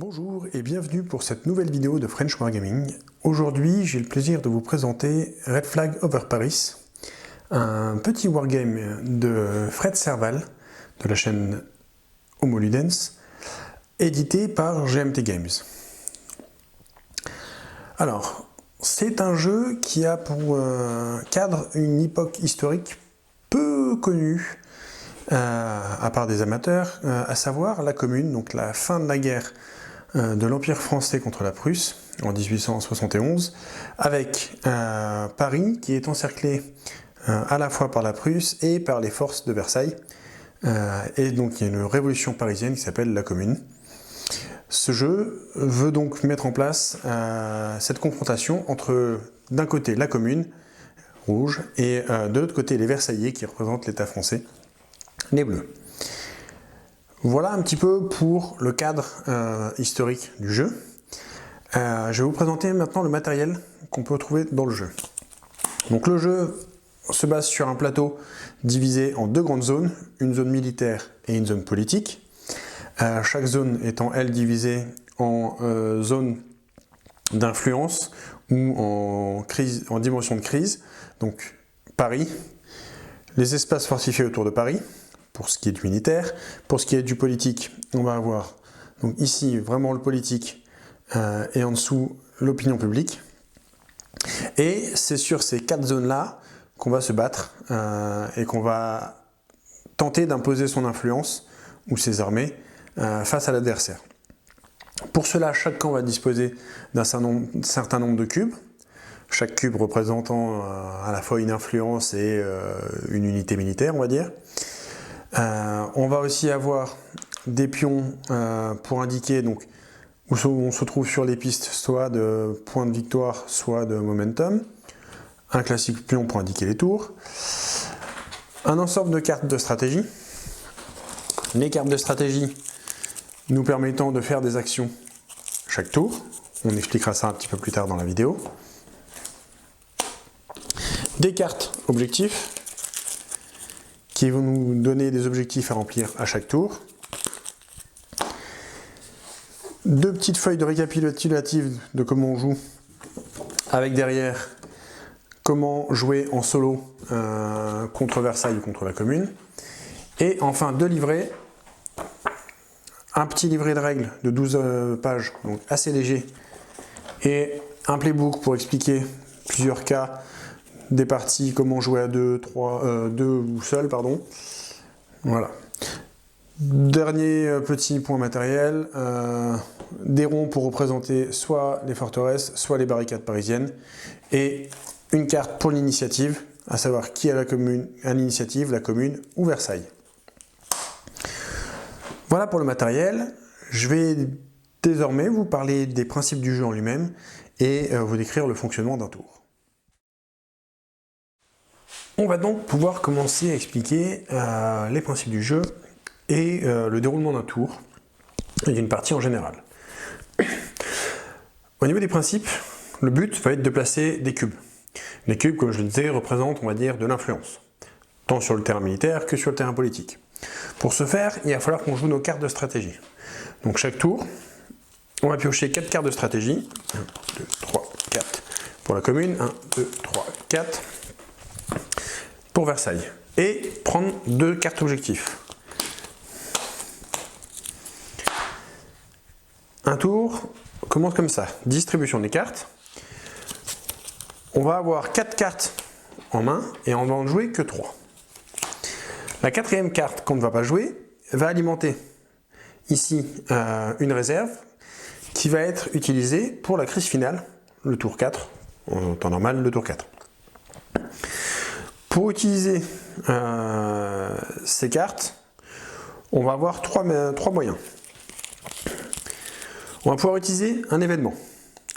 Bonjour et bienvenue pour cette nouvelle vidéo de French Wargaming. Aujourd'hui, j'ai le plaisir de vous présenter Red Flag Over Paris, un petit wargame de Fred Serval, de la chaîne Homo Ludens, édité par GMT Games. Alors, c'est un jeu qui a pour cadre une époque historique peu connue, à part des amateurs, à savoir la Commune, donc la fin de la guerre de l'Empire français contre la Prusse en 1871, avec Paris qui est encerclé à la fois par la Prusse et par les forces de Versailles. Et donc il y a une révolution parisienne qui s'appelle la Commune. Ce jeu veut donc mettre en place cette confrontation entre d'un côté la Commune, rouge, et de l'autre côté les Versaillais qui représentent l'État français, les bleus. Voilà un petit peu pour le cadre historique du jeu. Je vais vous présenter maintenant le matériel qu'on peut trouver dans le jeu. Donc le jeu se base sur un plateau divisé en deux grandes zones, une zone militaire et une zone politique. Chaque zone étant, elle, divisée en zones d'influence ou en dimension de crise. Donc Paris, les espaces fortifiés autour de Paris, pour ce qui est du militaire. Pour ce qui est du politique, on va avoir donc ici vraiment le politique et en dessous l'opinion publique. Et c'est sur ces quatre zones-là qu'on va se battre et qu'on va tenter d'imposer son influence ou ses armées face à l'adversaire. Pour cela, chaque camp va disposer d'un certain nombre de cubes, chaque cube représentant à la fois une influence et une unité militaire, on va dire. On va aussi avoir des pions pour indiquer donc, où on se trouve sur les pistes, soit de points de victoire, soit de momentum. Un classique pion pour indiquer les tours. Un ensemble de cartes de stratégie. Les cartes de stratégie nous permettant de faire des actions chaque tour. On expliquera ça un petit peu plus tard dans la vidéo. Des cartes objectifs qui vont nous donner des objectifs à remplir à chaque tour. Deux petites feuilles de récapitulative de comment on joue, avec derrière comment jouer en solo contre Versailles ou contre la Commune. Et enfin deux livrets, un petit livret de règles de 12 pages, donc assez léger, et un playbook pour expliquer plusieurs cas des parties, comment jouer à 2, 3, 2 ou seul, pardon. Voilà. Dernier petit point matériel, des ronds pour représenter soit les forteresses, soit les barricades parisiennes, et une carte pour l'initiative, à savoir qui a l'initiative, la Commune ou Versailles. Voilà pour le matériel. Je vais désormais vous parler des principes du jeu en lui-même et vous décrire le fonctionnement d'un tour. On va donc pouvoir commencer à expliquer les principes du jeu et le déroulement d'un tour et d'une partie en général. Au niveau des principes, le but va être de placer des cubes. Les cubes, comme je le disais, représentent, on va dire, de l'influence, tant sur le terrain militaire que sur le terrain politique. Pour ce faire, il va falloir qu'on joue nos cartes de stratégie. Donc chaque tour, on va piocher 4 cartes de stratégie. 1, 2, 3, 4 pour la Commune, 1, 2, 3, 4. Pour Versailles, et prendre 2 cartes objectifs. Un tour commence comme ça, distribution des cartes. On va avoir 4 cartes en main et on va en jouer que 3. La quatrième carte qu'on ne va pas jouer va alimenter ici une réserve qui va être utilisée pour la crise finale, le tour 4, en temps normal le tour 4. Pour utiliser ces cartes, on va avoir trois moyens. On va pouvoir utiliser un événement.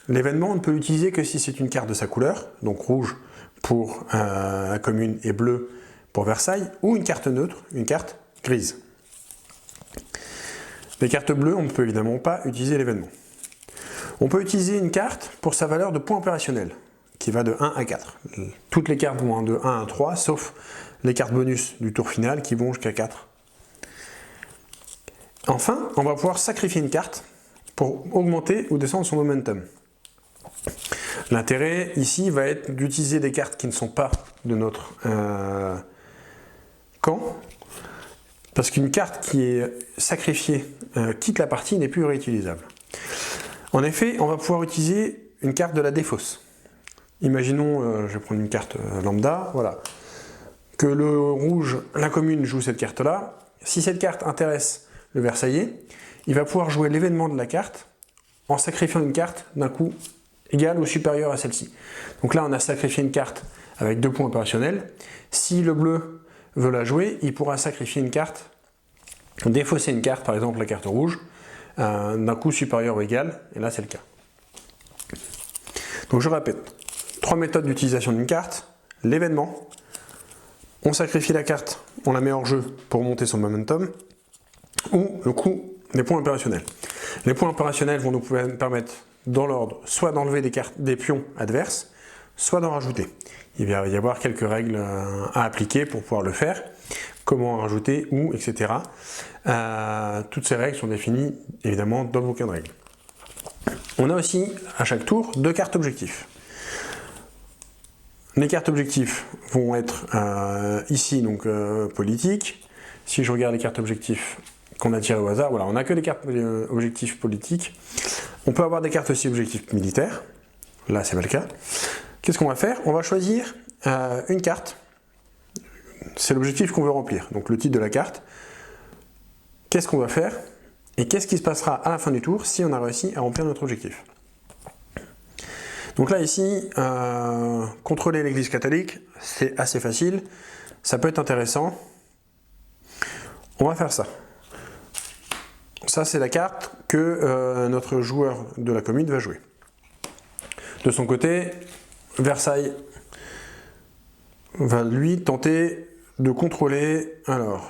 L'événement, on ne peut l'utiliser que si c'est une carte de sa couleur, donc rouge pour la Commune et bleu pour Versailles, ou une carte neutre, une carte grise. Les cartes bleues, on ne peut évidemment pas utiliser l'événement. On peut utiliser une carte pour sa valeur de points opérationnels, qui va de 1 à 4. Toutes les cartes vont de 1 à 3, sauf les cartes bonus du tour final qui vont jusqu'à 4. Enfin, on va pouvoir sacrifier une carte pour augmenter ou descendre son momentum. L'intérêt ici va être d'utiliser des cartes qui ne sont pas de notre camp, parce qu'une carte qui est sacrifiée quitte la partie n'est plus réutilisable. En effet, on va pouvoir utiliser une carte de la défausse. Imaginons, je vais prendre une carte lambda, voilà, que le rouge, la commune, joue cette carte-là. Si cette carte intéresse le Versaillais, il va pouvoir jouer l'événement de la carte en sacrifiant une carte d'un coup égal ou supérieur à celle-ci. Donc là, on a sacrifié une carte avec 2 points opérationnels. Si le bleu veut la jouer, il pourra sacrifier une carte, défausser une carte, par exemple la carte rouge, d'un coup supérieur ou égal, et là c'est le cas. Donc je répète, 3 méthodes d'utilisation d'une carte. L'événement, on sacrifie la carte, on la met hors jeu pour monter son momentum, ou le coup des points opérationnels. Les points opérationnels vont nous permettre, dans l'ordre, soit d'enlever des pions adverses, soit d'en rajouter. Il va y avoir quelques règles à appliquer pour pouvoir le faire, comment en rajouter, où, etc. Toutes ces règles sont définies évidemment dans le bouquin de règles. On a aussi à chaque tour 2 cartes objectifs. Les cartes objectifs vont être ici donc politiques. Si je regarde les cartes objectifs qu'on a tirées au hasard, voilà, on n'a que les cartes objectifs politiques. On peut avoir des cartes aussi objectifs militaires. Là, c'est pas le cas. Qu'est-ce qu'on va faire? On va choisir une carte. C'est l'objectif qu'on veut remplir. Donc le titre de la carte. Qu'est-ce qu'on va faire? Et qu'est-ce qui se passera à la fin du tour si on a réussi à remplir notre objectif? Donc là ici, contrôler l'église catholique, c'est assez facile, ça peut être intéressant. On va faire ça. Ça c'est la carte que notre joueur de la commune va jouer. De son côté, Versailles va lui tenter de contrôler, alors,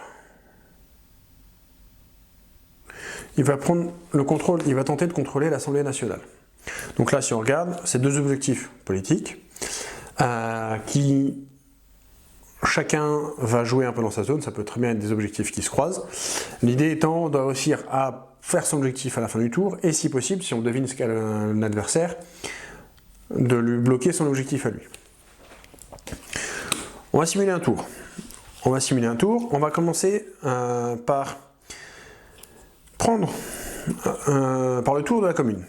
il va prendre le contrôle, il va tenter de contrôler l'Assemblée nationale. Donc là, si on regarde, c'est 2 objectifs politiques qui chacun va jouer un peu dans sa zone. Ça peut très bien être des objectifs qui se croisent. L'idée étant de réussir à faire son objectif à la fin du tour et si possible, si on devine ce qu'a l'adversaire, de lui bloquer son objectif à lui. On va simuler un tour. On va commencer par prendre par le tour de la commune.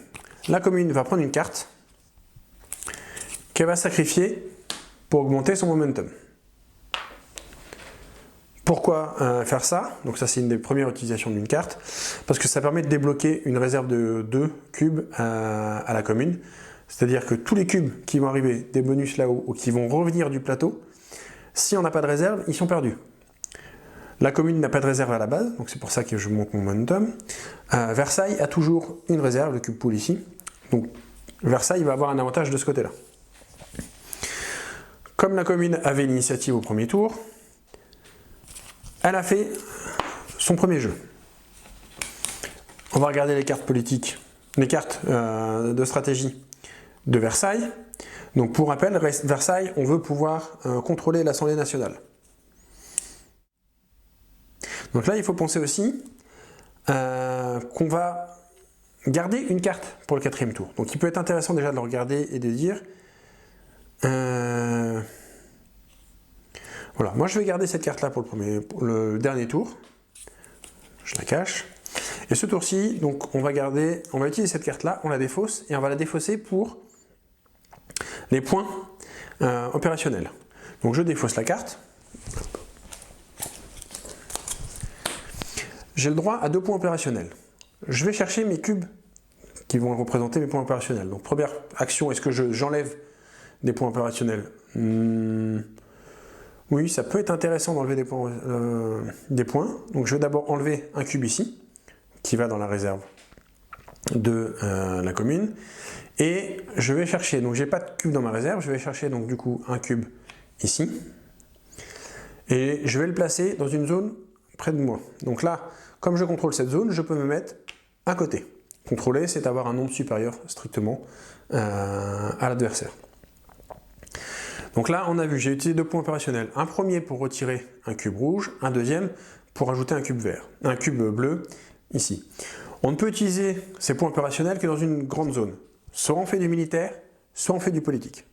La commune va prendre une carte qu'elle va sacrifier pour augmenter son momentum. Pourquoi faire ça? Donc ça c'est une des premières utilisations d'une carte, parce que ça permet de débloquer une réserve de 2 cubes à la commune. C'est-à-dire que tous les cubes qui vont arriver des bonus là-haut ou qui vont revenir du plateau, si on n'a pas de réserve, ils sont perdus. La commune n'a pas de réserve à la base, donc c'est pour ça que je monte mon momentum. Versailles a toujours une réserve, le cube pool ici. Donc Versailles va avoir un avantage de ce côté-là. Comme la commune avait l'initiative au premier tour, elle a fait son premier jeu. On va regarder les cartes politiques, les cartes de stratégie de Versailles. Donc pour rappel, Versailles, on veut pouvoir contrôler l'Assemblée nationale. Donc là, il faut penser aussi qu'on va garder une carte pour le 4e tour. Donc il peut être intéressant déjà de le regarder et de dire voilà, moi je vais garder cette carte là pour le dernier tour. Je la cache. Et ce tour-ci, donc on va utiliser cette carte là, on la défausse et on va la défausser pour les points opérationnels. Donc je défausse la carte. J'ai le droit à 2 points opérationnels. Je vais chercher mes cubes qui vont représenter mes points opérationnels. Donc première action, est-ce que j'enlève des points opérationnels? Oui, ça peut être intéressant d'enlever des points. Donc je vais d'abord enlever un cube ici, qui va dans la réserve de la commune. Et je vais chercher, donc j'ai pas de cube dans ma réserve, je vais chercher donc du coup un cube ici. Et je vais le placer dans une zone près de moi. Donc là, comme je contrôle cette zone, je peux me mettre à côté. Contrôler, c'est avoir un nombre supérieur strictement à l'adversaire. Donc là, on a vu, j'ai utilisé 2 points opérationnels. Un premier pour retirer un cube rouge, un deuxième pour ajouter un cube bleu ici. On On ne peut utiliser ces points opérationnels que dans une grande zone. Soit on fait du militaire, soit on fait du politique.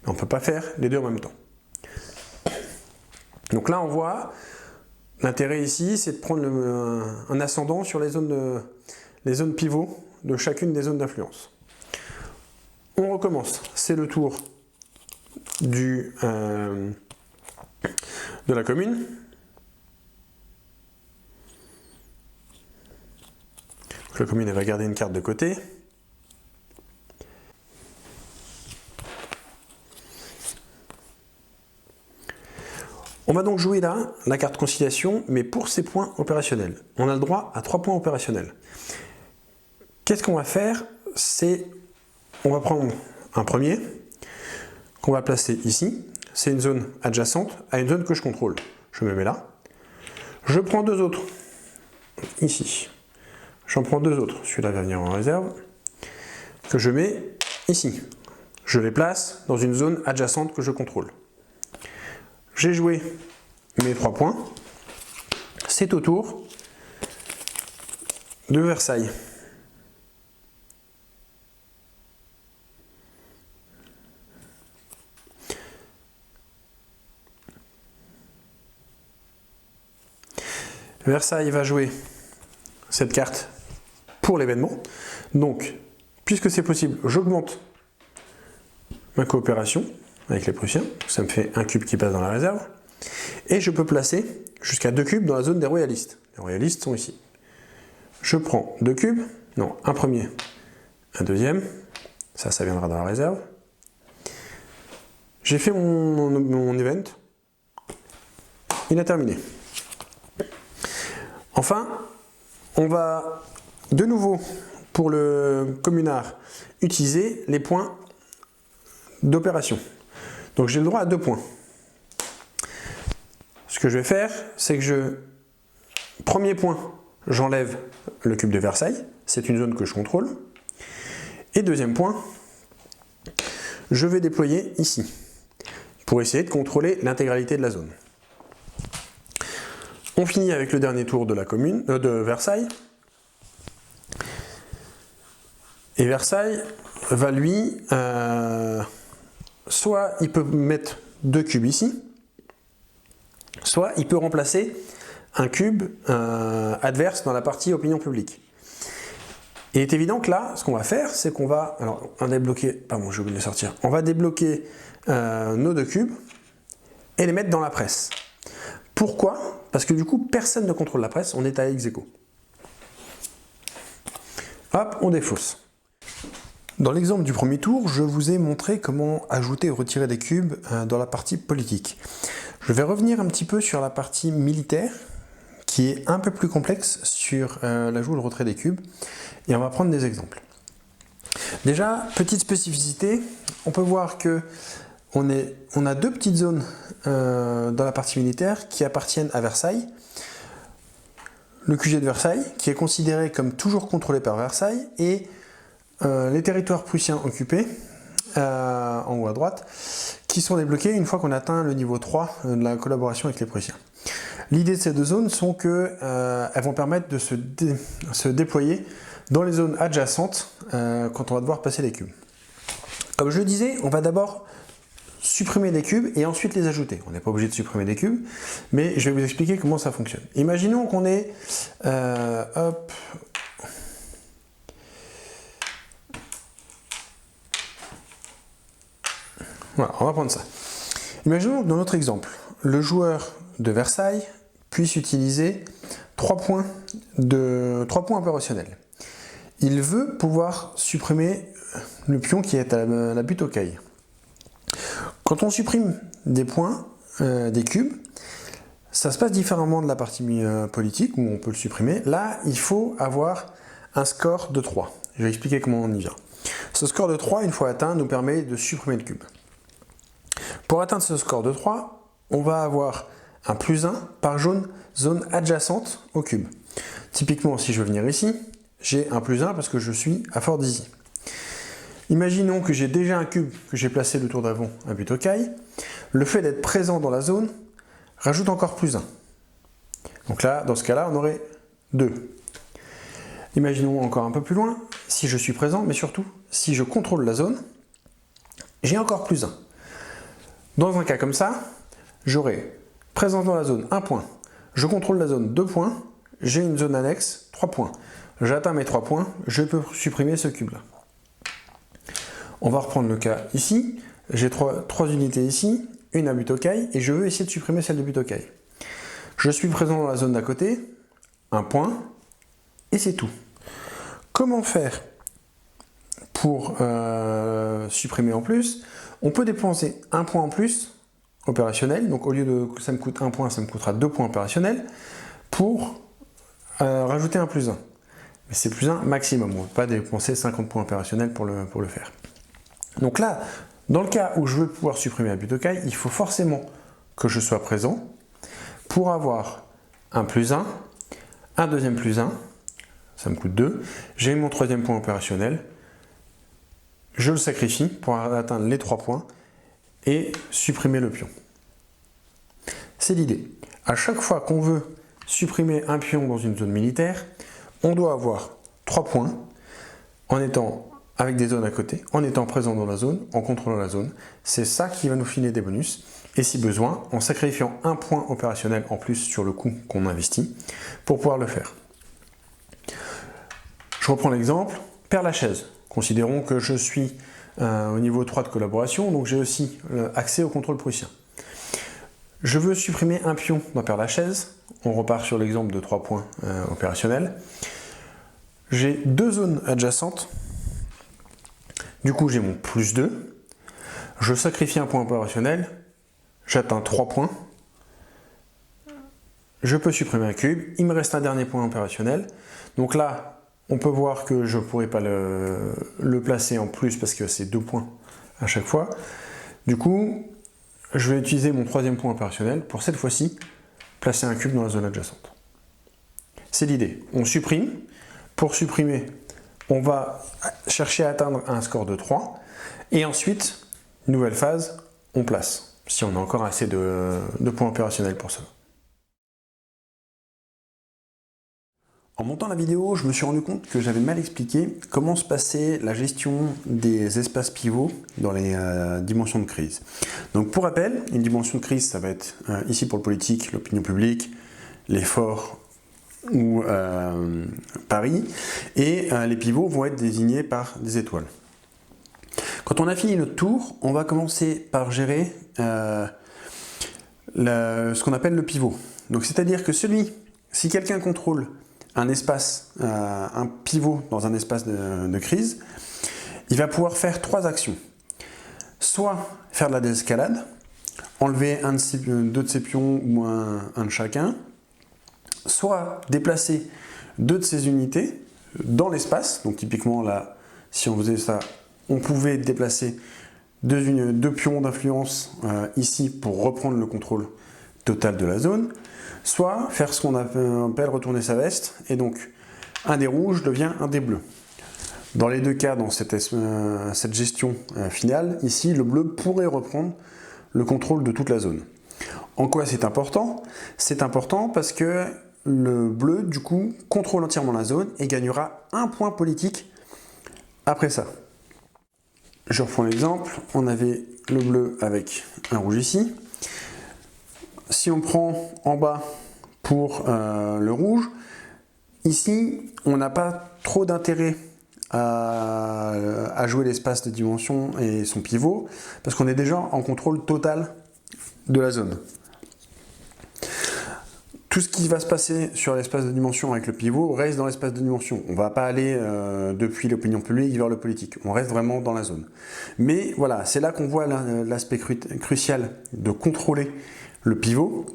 Mais on ne peut pas faire les deux en même temps. Donc là, on voit, l'intérêt ici, c'est de prendre un ascendant sur les zones pivots de chacune des zones d'influence. On recommence, c'est le tour de la commune. Donc la commune, elle va garder une carte de côté. On va donc jouer là la carte conciliation, mais pour ces points opérationnels. On a le droit à 3 points opérationnels. Qu'est-ce qu'on va faire? On va prendre un premier, qu'on va placer ici. C'est une zone adjacente à une zone que je contrôle. Je me mets là. Je prends 2 autres, ici. J'en prends 2 autres. Celui-là va venir en réserve, que je mets ici. Je les place dans une zone adjacente que je contrôle. J'ai joué mes 3 points. C'est au tour de Versailles. Versailles va jouer cette carte pour l'événement. Donc, puisque c'est possible, j'augmente ma coopération avec les Prussiens. Ça me fait un cube qui passe dans la réserve. Et je peux placer jusqu'à 2 cubes dans la zone des royalistes. Les royalistes sont ici. Je prends 2 cubes, non, un premier, un deuxième. Ça viendra dans la réserve. J'ai fait mon event. Il a terminé. Enfin, on va de nouveau, pour le communard, utiliser les points d'opération. Donc j'ai le droit à 2 points. Ce que je vais faire, c'est que premier point, j'enlève le cube de Versailles. C'est une zone que je contrôle. Et deuxième point, je vais déployer ici, pour essayer de contrôler l'intégralité de la zone. On finit avec le dernier tour de de Versailles. Et Versailles va lui, soit il peut mettre 2 cubes ici, soit il peut remplacer un cube adverse dans la partie opinion publique. Et il est évident que là, ce qu'on va faire, c'est qu'on va, alors on va débloquer, pardon, j'ai oublié de les sortir, on va débloquer nos 2 cubes et les mettre dans la presse. Pourquoi? Parce que du coup, personne ne contrôle la presse, on est à ex aequo. Hop, on défausse. Dans l'exemple du premier tour, je vous ai montré comment ajouter ou retirer des cubes dans la partie politique. Je vais revenir un petit peu sur la partie militaire, qui est un peu plus complexe sur l'ajout et le retrait des cubes, et on va prendre des exemples. Déjà, petite spécificité, on peut voir que on a 2 petites zones dans la partie militaire qui appartiennent à Versailles. Le QG de Versailles, qui est considéré comme toujours contrôlé par Versailles, et les territoires prussiens occupés, en haut à droite, qui sont débloqués une fois qu'on atteint le niveau 3 de la collaboration avec les Prussiens. L'idée de ces 2 zones sont qu'elles vont permettre de se déployer dans les zones adjacentes quand on va devoir passer les cubes. Comme je le disais, on va d'abord supprimer des cubes et ensuite les ajouter. On n'est pas obligé de supprimer des cubes, mais je vais vous expliquer comment ça fonctionne. Imaginons qu'on ait... hop, voilà, on va prendre ça. Imaginons que dans notre exemple, le joueur de Versailles puisse utiliser 3 points opérationnels. Il veut pouvoir supprimer le pion qui est à la butte aux cailles. Quand on supprime des points, des cubes, ça se passe différemment de la partie politique où on peut le supprimer. Là, il faut avoir un score de 3. Je vais expliquer comment on y vient. Ce score de 3, une fois atteint, nous permet de supprimer le cube. Pour atteindre ce score de 3, on va avoir un +1 par zone adjacente au cube. Typiquement, si je veux venir ici, j'ai un +1 parce que je suis à Fort Dizzy. Imaginons que j'ai déjà un cube que j'ai placé le tour d'avant à butte aux cailles. Le fait d'être présent dans la zone rajoute encore +1. Donc là, dans ce cas-là, on aurait 2. Imaginons encore un peu plus loin, si je suis présent, mais surtout, si je contrôle la zone, j'ai encore plus 1. Dans un cas comme ça, j'aurai présence dans la zone 1 point, je contrôle la zone 2 points, j'ai une zone annexe 3 points. J'atteins mes 3 points, je peux supprimer ce cube-là. On va reprendre le cas ici, j'ai 3 unités ici, une à Butokai, et je veux essayer de supprimer celle de Butokai. Je suis présent dans la zone d'à côté, 1 point, et c'est tout. Comment faire pour supprimer en plus? On peut dépenser 1 point en plus opérationnel, donc au lieu de que ça me coûte 1 point, ça me coûtera 2 points opérationnels, pour rajouter un plus 1. Mais c'est plus 1 maximum, on ne peut pas dépenser 50 points opérationnels pour le faire. Donc là, dans le cas où je veux pouvoir supprimer la Butokai, il faut forcément que je sois présent pour avoir un plus 1, un deuxième plus 1, ça me coûte 2, j'ai mon troisième point opérationnel, je le sacrifie pour atteindre les 3 points et supprimer le pion. C'est l'idée. À chaque fois qu'on veut supprimer un pion dans une zone militaire, on doit avoir 3 points en étant avec des zones à côté, en étant présent dans la zone, en contrôlant la zone. C'est ça qui va nous filer des bonus. Et si besoin, en sacrifiant un point opérationnel en plus sur le coût qu'on investit pour pouvoir le faire. Je reprends l'exemple, Père-Lachaise. Considérons que je suis au niveau 3 de collaboration, donc j'ai aussi accès au contrôle prussien. Je veux supprimer un pion dans Père-Lachaise. On repart sur l'exemple de 3 points opérationnels. J'ai 2 zones adjacentes. Du coup, j'ai mon plus 2. Je sacrifie un point opérationnel. J'atteins 3 points. Je peux supprimer un cube. Il me reste un dernier point opérationnel. Donc là, on peut voir que je ne pourrais pas le placer en plus parce que c'est 2 points à chaque fois. Du coup, je vais utiliser mon troisième point opérationnel pour cette fois-ci placer un cube dans la zone adjacente. C'est l'idée. On supprime. Pour supprimer, on va chercher à atteindre un score de 3. Et ensuite, nouvelle phase, on place. Si on a encore assez de points opérationnels pour ça. En montant la vidéo, je me suis rendu compte que j'avais mal expliqué comment se passait la gestion des espaces pivots dans les dimensions de crise. Donc pour rappel, une dimension de crise, ça va être ici pour le politique, l'opinion publique, l'effort ou Paris, et les pivots vont être désignés par des étoiles. Quand on a fini notre tour, on va commencer par gérer ce qu'on appelle le pivot. Donc c'est-à-dire que si quelqu'un contrôle un espace, un pivot dans un espace de crise, il va pouvoir faire 3 actions. Soit faire de la désescalade, enlever deux de ses pions ou un de chacun, soit déplacer 2 de ses unités dans l'espace. Donc typiquement là, si on faisait ça, on pouvait déplacer 2 pions d'influence ici pour reprendre le contrôle total de la zone. Soit faire ce qu'on appelle retourner sa veste, et donc un des rouges devient un des bleus. Dans les 2 cas, dans cette gestion finale, ici le bleu pourrait reprendre le contrôle de toute la zone. En quoi c'est important? C'est important parce que le bleu, du coup, contrôle entièrement la zone et gagnera 1 point politique après ça. Je reprends l'exemple, on avait le bleu avec un rouge ici. Si on prend en bas pour le rouge, ici, on n'a pas trop d'intérêt à jouer l'espace de dimension et son pivot, parce qu'on est déjà en contrôle total de la zone. Tout ce qui va se passer sur l'espace de dimension avec le pivot reste dans l'espace de dimension. On ne va pas aller depuis l'opinion publique vers le politique. On reste vraiment dans la zone. Mais voilà, c'est là qu'on voit l'aspect crucial de contrôler le pivot.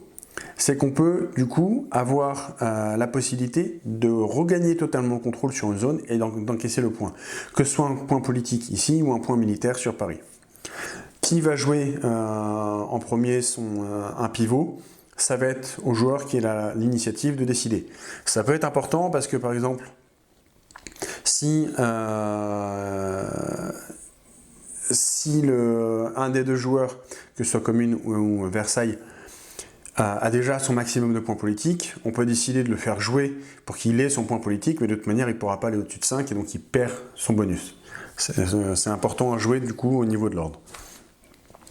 C'est qu'on peut du coup avoir la possibilité de regagner totalement le contrôle sur une zone et d'encaisser le point. Que ce soit un point politique ici ou un point militaire sur Paris. Qui va jouer en premier un pivot? Ça va être au joueur qui a l'initiative de décider. Ça peut être important parce que par exemple, si un des 2 joueurs, que ce soit Commune ou Versailles, a déjà son maximum de points politiques, on peut décider de le faire jouer pour qu'il ait son point politique, mais de toute manière il ne pourra pas aller au-dessus de 5 et donc il perd son bonus. C'est important à jouer du coup au niveau de l'ordre.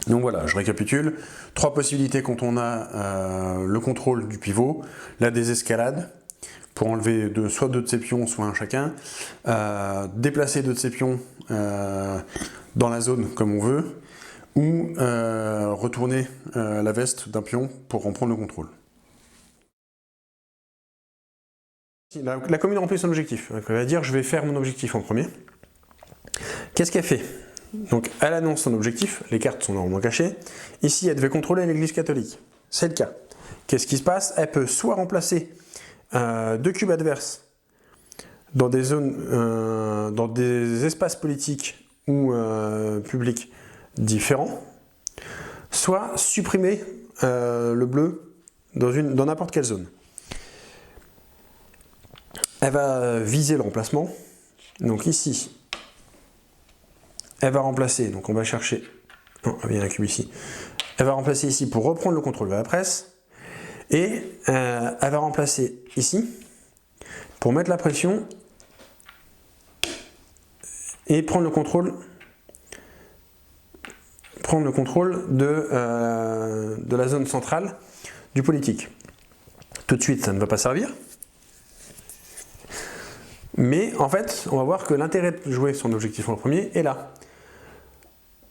Donc voilà, je récapitule. 3 possibilités quand on a le contrôle du pivot, la désescalade, pour enlever soit 2 de ses pions, soit un chacun, déplacer 2 de ses pions dans la zone comme on veut, ou retourner la veste d'un pion pour en prendre le contrôle. La commune remplit son objectif. Elle va dire je vais faire mon objectif en premier. Qu'est-ce qu'elle fait? Donc elle annonce son objectif, les cartes sont normalement cachées. Ici elle devait contrôler l'église catholique. C'est le cas. Qu'est-ce qui se passe? Elle peut soit remplacer 2 cubes adverses dans des zones, dans des espaces politiques ou publics différents, soit supprimer le bleu dans n'importe quelle zone. Elle va viser le remplacement. Donc ici, elle va remplacer, donc on va chercher, non, il y a un cube ici. Elle va remplacer ici pour reprendre le contrôle de la presse. Et elle va remplacer ici pour mettre la pression et prendre le contrôle de la zone centrale du politique. Tout de suite, ça ne va pas servir. Mais en fait, on va voir que l'intérêt de jouer son objectif en premier est là.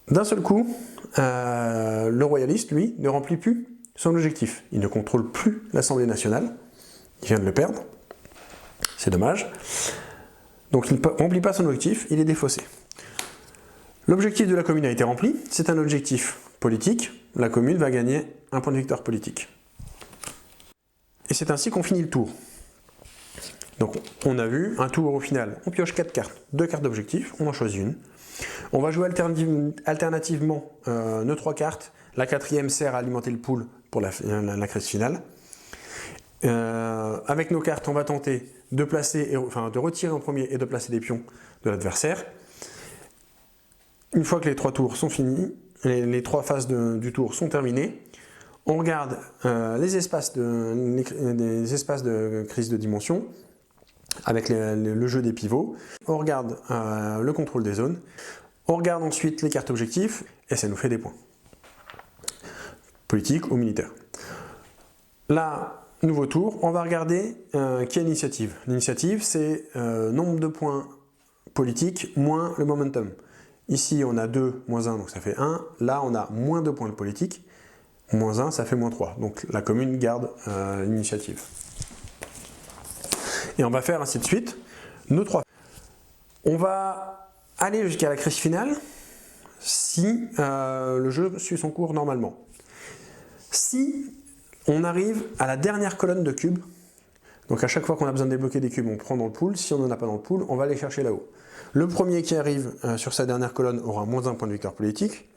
D'un seul coup, le royaliste, lui, ne remplit plus son objectif. Il ne contrôle plus l'Assemblée nationale. Il vient de le perdre. C'est dommage. Donc il ne remplit pas son objectif, il est défaussé. L'objectif de la commune a été rempli. C'est un objectif politique. La commune va gagner un point de victoire politique. Et c'est ainsi qu'on finit le tour. Donc on a vu un tour au final. On pioche 4 cartes, 2 cartes d'objectif, on en choisit une. On va jouer alternativement nos 3 cartes. La 4e sert à alimenter le pool pour la crise finale. Avec nos cartes, on va tenter de retirer en premier et de placer des pions de l'adversaire. Une fois que les 3 tours sont finis, les 3 phases du tour sont terminées, on regarde les espaces de crise de dimension avec le jeu des pivots. On regarde le contrôle des zones. On regarde ensuite les cartes objectifs et ça nous fait des points. Politique ou militaire. Là, nouveau tour, on va regarder qui a l'initiative. L'initiative, c'est nombre de points politiques moins le momentum. Ici, on a 2 moins 1, donc ça fait 1. Là, on a moins 2 points de politique. Moins 1, ça fait moins 3. Donc la commune garde l'initiative. Et on va faire ainsi de suite nos 3. On va aller jusqu'à la crise finale si le jeu suit son cours normalement. Si on arrive à la dernière colonne de cubes, donc à chaque fois qu'on a besoin de débloquer des cubes, on prend dans le pool. Si on n'en a pas dans le pool, on va aller chercher là-haut. Le premier qui arrive sur sa dernière colonne aura moins 1 point de victoire politique.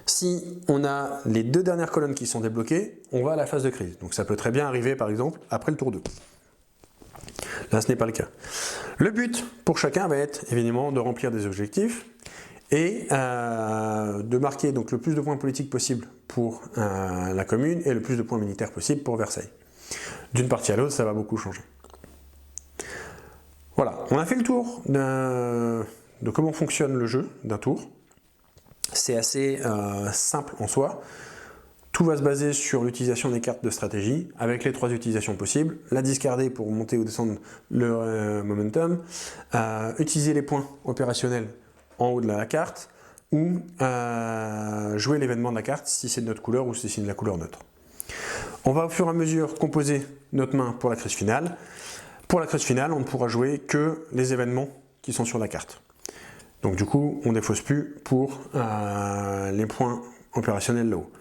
Si on a les 2 dernières colonnes qui sont débloquées, on va à la phase de crise. Donc ça peut très bien arriver par exemple après le tour 2. Là ce n'est pas le cas. Le but pour chacun va être évidemment de remplir des objectifs et de marquer donc le plus de points politiques possible pour la commune et le plus de points militaires possible pour Versailles. D'une partie à l'autre, ça va beaucoup changer. Voilà, on a fait le tour de comment fonctionne le jeu d'un tour. C'est assez simple en soi. Tout va se baser sur l'utilisation des cartes de stratégie avec les 3 utilisations possibles. La discarder pour monter ou descendre le momentum, utiliser les points opérationnels en haut de la carte ou jouer l'événement de la carte si c'est de notre couleur ou si c'est de la couleur neutre. On va au fur et à mesure composer notre main pour la crise finale. Pour la crise finale, on ne pourra jouer que les événements qui sont sur la carte. Donc du coup, on ne défausse plus pour les points opérationnels là-haut.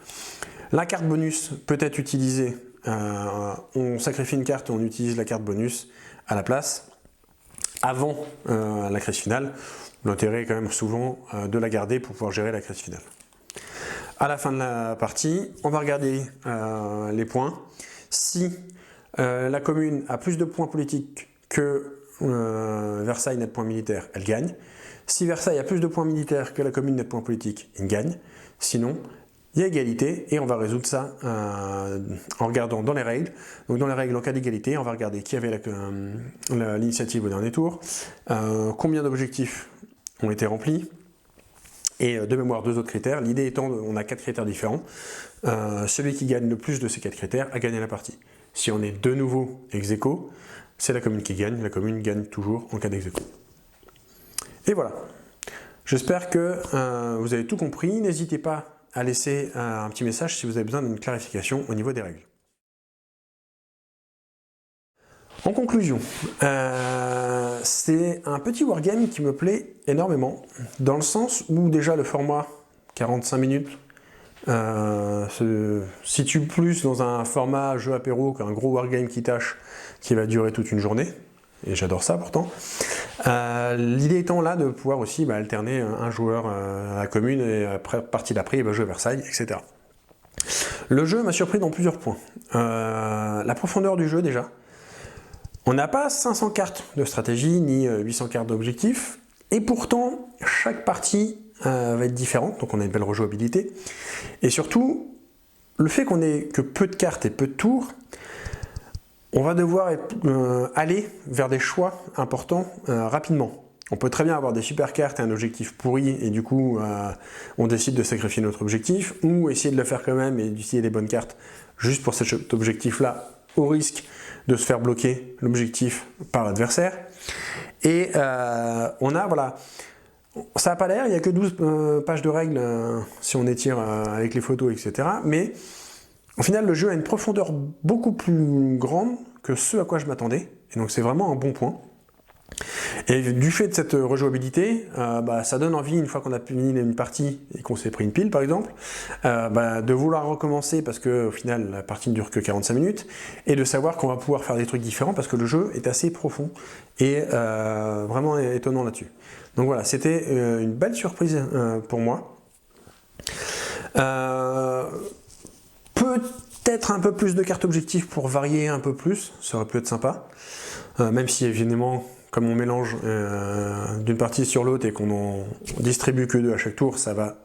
La carte bonus peut être utilisée, on sacrifie une carte et on utilise la carte bonus à la place avant la crise finale. L'intérêt est quand même souvent de la garder pour pouvoir gérer la crise finale. À la fin de la partie, on va regarder les points. Si la commune a plus de points politiques que Versailles n'a de points militaires, elle gagne. Si Versailles a plus de points militaires que la commune n'a de points politiques, il gagne. Sinon, il y a égalité et on va résoudre ça en regardant dans les règles. Donc dans les règles, en cas d'égalité, on va regarder qui avait l'initiative au dernier tour, combien d'objectifs ont été remplis, et de mémoire 2 autres critères. L'idée étant, on a 4 critères différents. Celui qui gagne le plus de ces 4 critères a gagné la partie. Si on est de nouveau ex-aequo, c'est la commune qui gagne. La commune gagne toujours en cas d'ex-aequo. Et voilà. J'espère que vous avez tout compris. N'hésitez pas à laisser un petit message si vous avez besoin d'une clarification au niveau des règles. En conclusion, c'est un petit wargame qui me plaît énormément, dans le sens où déjà le format 45 minutes se situe plus dans un format jeu apéro qu'un gros wargame qui tâche, qui va durer toute une journée, et j'adore ça pourtant. L'idée étant là de pouvoir aussi alterner un joueur à la commune et après, partie d'après il va jouer Versailles, etc. Le jeu m'a surpris dans plusieurs points. La profondeur du jeu déjà. On n'a pas 500 cartes de stratégie ni 800 cartes d'objectifs, et pourtant chaque partie va être différente, donc on a une belle rejouabilité. Et surtout, le fait qu'on ait que peu de cartes et peu de tours, on va devoir aller vers des choix importants rapidement. On peut très bien avoir des super cartes et un objectif pourri, et du coup on décide de sacrifier notre objectif, ou essayer de le faire quand même et d'utiliser les bonnes cartes juste pour cet objectif-là, au risque de se faire bloquer l'objectif par l'adversaire. Et on a, voilà, ça n'a pas l'air, il n'y a que 12 pages de règles si on étire avec les photos, etc. Mais au final, le jeu a une profondeur beaucoup plus grande que ce à quoi je m'attendais. Et donc c'est vraiment un bon point. Et du fait de cette rejouabilité, ça donne envie, une fois qu'on a fini une partie et qu'on s'est pris une pile par exemple, de vouloir recommencer parce qu'au final la partie ne dure que 45 minutes, et de savoir qu'on va pouvoir faire des trucs différents parce que le jeu est assez profond et vraiment étonnant là-dessus. Donc voilà, c'était une belle surprise pour moi. Peut-être un peu plus de cartes objectifs pour varier un peu plus, ça aurait pu être sympa, même si évidemment, comme on mélange d'une partie sur l'autre et qu'on en distribue que 2 à chaque tour, ça va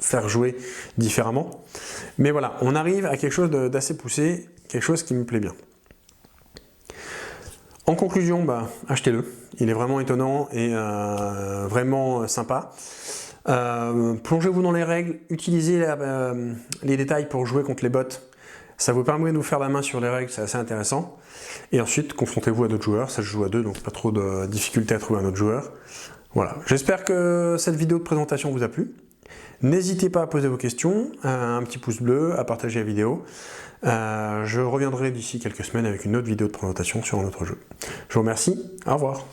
faire jouer différemment. Mais voilà, on arrive à quelque chose d'assez poussé, quelque chose qui me plaît bien. En conclusion, achetez-le. Il est vraiment étonnant et vraiment sympa. Plongez-vous dans les règles, utilisez les détails pour jouer contre les bots. Ça vous permet de vous faire la main sur les règles, c'est assez intéressant. Et ensuite, confrontez-vous à d'autres joueurs. Ça se joue à 2, donc pas trop de difficulté à trouver un autre joueur. Voilà. J'espère que cette vidéo de présentation vous a plu. N'hésitez pas à poser vos questions, un petit pouce bleu, à partager la vidéo. Je reviendrai d'ici quelques semaines avec une autre vidéo de présentation sur un autre jeu. Je vous remercie. Au revoir.